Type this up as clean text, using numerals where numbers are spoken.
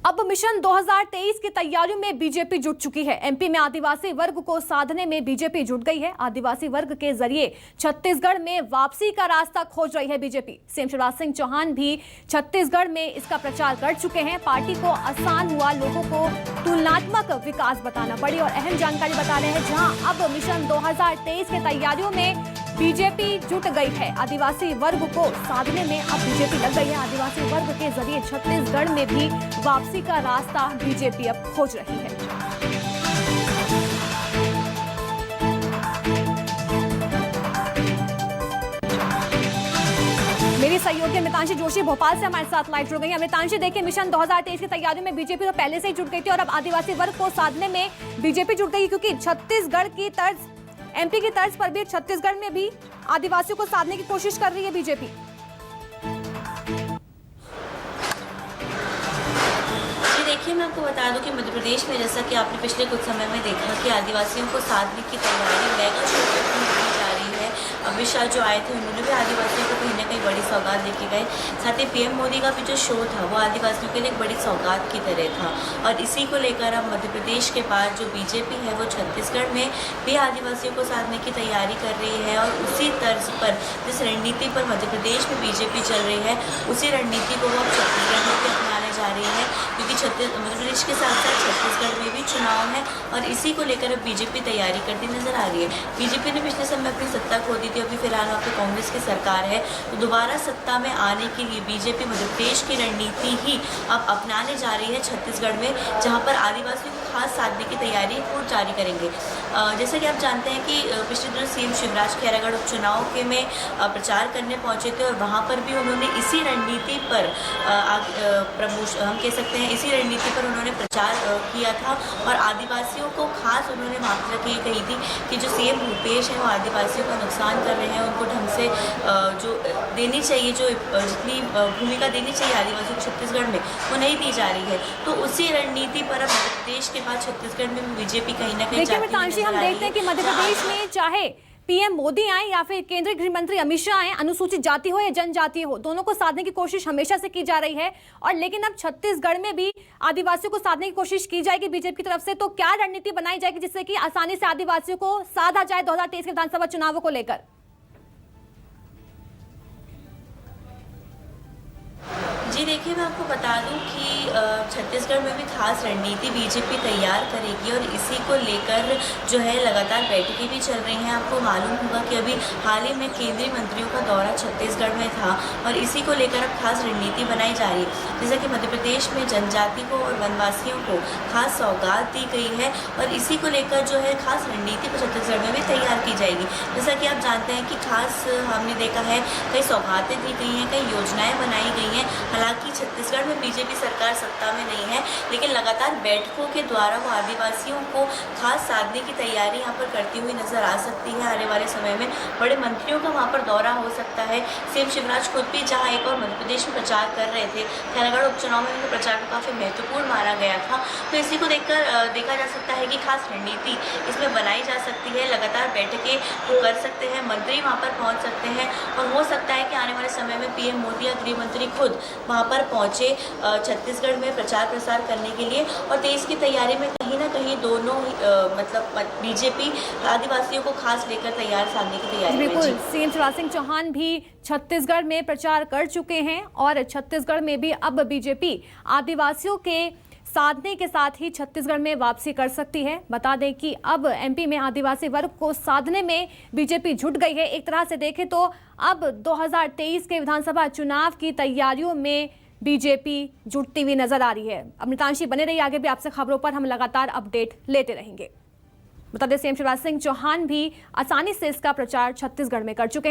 अब मिशन 2023 की तैयारियों में बीजेपी जुट चुकी है। एमपी में आदिवासी वर्ग को साधने में बीजेपी जुट गई है। आदिवासी वर्ग के जरिए छत्तीसगढ़ में वापसी का रास्ता खोज रही है बीजेपी। सीएम शिवराज सिंह चौहान भी छत्तीसगढ़ में इसका प्रचार कर चुके हैं। पार्टी को आसान हुआ लोगों को तुलनात्मक विकास बताना पड़ी और अहम जानकारी बता रहे हैं, जहां अब मिशन 2023 की तैयारियों में बीजेपी जुट गई है। आदिवासी वर्ग को साधने में अब बीजेपी लग गई है। आदिवासी वर्ग के जरिए छत्तीसगढ़ में भी वापसी का रास्ता बीजेपी अब खोज रही है। मेरी सहयोगी अमितांशी जोशी भोपाल से हमारे साथ लाइव जुड़ गई हैं। अमितांशी, देखिए, मिशन 2023 की तैयारियों में बीजेपी तो पहले से ही जुट गई थी और अब आदिवासी वर्ग को साधने में बीजेपी जुट गई, क्योंकि छत्तीसगढ़ की तर्ज, एमपी की तर्ज पर भी छत्तीसगढ़ में भी आदिवासियों को साधने की कोशिश कर रही है बीजेपी। देखिए, मैं आपको बता दूं कि मध्य प्रदेश में, जैसा कि आपने पिछले कुछ समय में देखा कि आदिवासियों को साधने की तैयारी मेगा शो की जा रही है। अमित शाह जो आए थे, उन्होंने भी आदिवासियों को कहीं ना कहीं बड़ी सौगात लेके गए। साथ ही पीएम मोदी का भी जो शो था वो आदिवासियों के लिए एक बड़ी सौगात की तरह था। और इसी को लेकर अब मध्य प्रदेश के बाद जो बीजेपी है वो छत्तीसगढ़ में भी आदिवासियों को साधने की तैयारी कर रही है। और उसी तर्ज पर, जिस रणनीति पर मध्य प्रदेश में बीजेपी चल रही है, उसी रणनीति को वो छत्तीसगढ़ में भी अपनाने जा रही है, क्योंकि मध्य प्रदेश के साथ साथ छत्तीसगढ़ में भी चुनाव है और इसी को लेकर अब बीजेपी तैयारी करती नजर आ रही है। बीजेपी ने पिछले समय अपनी सत्ता खो दी थी, अभी फिलहाल वहाँ पे कांग्रेस की सरकार है, तो दोबारा सत्ता में आने के लिए बीजेपी मध्य प्रदेश की रणनीति ही अब अपनाने जा रही है छत्तीसगढ़ में, जहाँ पर आदिवासियों को खास साधने की तैयारी वो जारी करेंगे। जैसा कि आप जानते हैं कि पिछले दिनों सीएम शिवराज खैरागढ़ उपचुनाव के में प्रचार करने पहुंचे थे और वहाँ पर भी उन्होंने इसी रणनीति पर हम कह सकते हैं इसी रणनीति पर उन्होंने प्रचार किया था। और आदिवासियों को खास उन्होंने मात्रा की कही थी कि जो सीएम भूपेश है वो आदिवासियों का नुकसान कर रहे हैं, उनको ढंग से जो देनी चाहिए, जो जितनी भूमिका देनी चाहिए आदिवासियों को छत्तीसगढ़ में, वो नहीं दी जा रही है। तो उसी रणनीति पर अब मध्य प्रदेश के बाद छत्तीसगढ़ में बीजेपी कहीं ना कहीं हम देखते हैं कि मध्य प्रदेश में चाहे पीएम मोदी आए या फिर केंद्रीय गृह मंत्री अमित शाह आए, अनुसूचित जाति हो या जनजाति हो, दोनों को साधने की कोशिश हमेशा से की जा रही है। और लेकिन अब छत्तीसगढ़ में भी आदिवासियों को साधने की कोशिश की जाएगी बीजेपी की तरफ से। तो क्या रणनीति बनाई जाएगी जिससे कि आसानी से आदिवासियों को साधा जाए 2023 के विधानसभा चुनावों को लेकर? जी देखिए, मैं आपको बता दूं कि छत्तीसगढ़ में भी खास रणनीति बीजेपी तैयार करेगी और इसी को लेकर जो है लगातार बैठकें भी चल रही हैं। आपको मालूम होगा कि अभी हाल ही में केंद्रीय मंत्रियों का दौरा छत्तीसगढ़ में था और इसी को लेकर अब खास रणनीति बनाई जा रही है। जैसा कि मध्य प्रदेश में जनजाति को और वनवासियों को खास सौगात दी गई है और इसी को लेकर जो है खास रणनीति को छत्तीसगढ़ में भी तैयार की जाएगी। जैसा कि आप जानते हैं कि खास हमने देखा है कई सौगातें दी गई हैं, कई योजनाएँ बनाई गई हैं। हालांकि छत्तीसगढ़ में बीजेपी सरकार सत्ता में नहीं है, लेकिन लगातार बैठकों के द्वारा वो आदिवासियों को खास साधने की तैयारी यहाँ पर करती हुई नजर आ सकती है। आने वाले समय में बड़े मंत्रियों का वहाँ पर दौरा हो सकता है। सीएम शिवराज खुद भी जहाँ एक और मध्य प्रदेश में प्रचार कर रहे थे, खैरागढ़ उपचुनाव में उनके प्रचार को काफ़ी महत्वपूर्ण माना गया था। तो इसी को देखकर देखा जा सकता है कि खास रणनीति इसमें बनाई जा सकती है। लगातार बैठकें वो कर सकते हैं, मंत्री वहाँ पर पहुँच सकते हैं और हो सकता है कि आने वाले समय में पीएम मोदी या गृह मंत्री खुद वहाँ पर पहुँचे छत्तीसगढ़ में प्रचार प्रसार करने के लिए। और देश की तैयारी में कहीं ना कहीं दोनों मतलब बीजेपी आदिवासियों को खास लेकर तैयार साधने की तैयारी। बिल्कुल, सीएम शिवराज सिंह चौहान भी छत्तीसगढ़ में प्रचार कर चुके हैं और छत्तीसगढ़ में भी अब बीजेपी आदिवासियों के साधने के साथ ही छत्तीसगढ़ में वापसी कर सकती है। बता दें कि अब एमपी में आदिवासी वर्ग को साधने में बीजेपी जुट गई है। एक तरह से देखें तो अब 2023 के विधानसभा चुनाव की तैयारियों में बीजेपी जुटती हुई नजर आ रही है। अमितांशी, बने रहिए, आगे भी आपसे खबरों पर हम लगातार अपडेट लेते रहेंगे। बता दें, सीएम शिवराज सिंह चौहान भी आसानी से इसका प्रचार छत्तीसगढ़ में कर चुके हैं।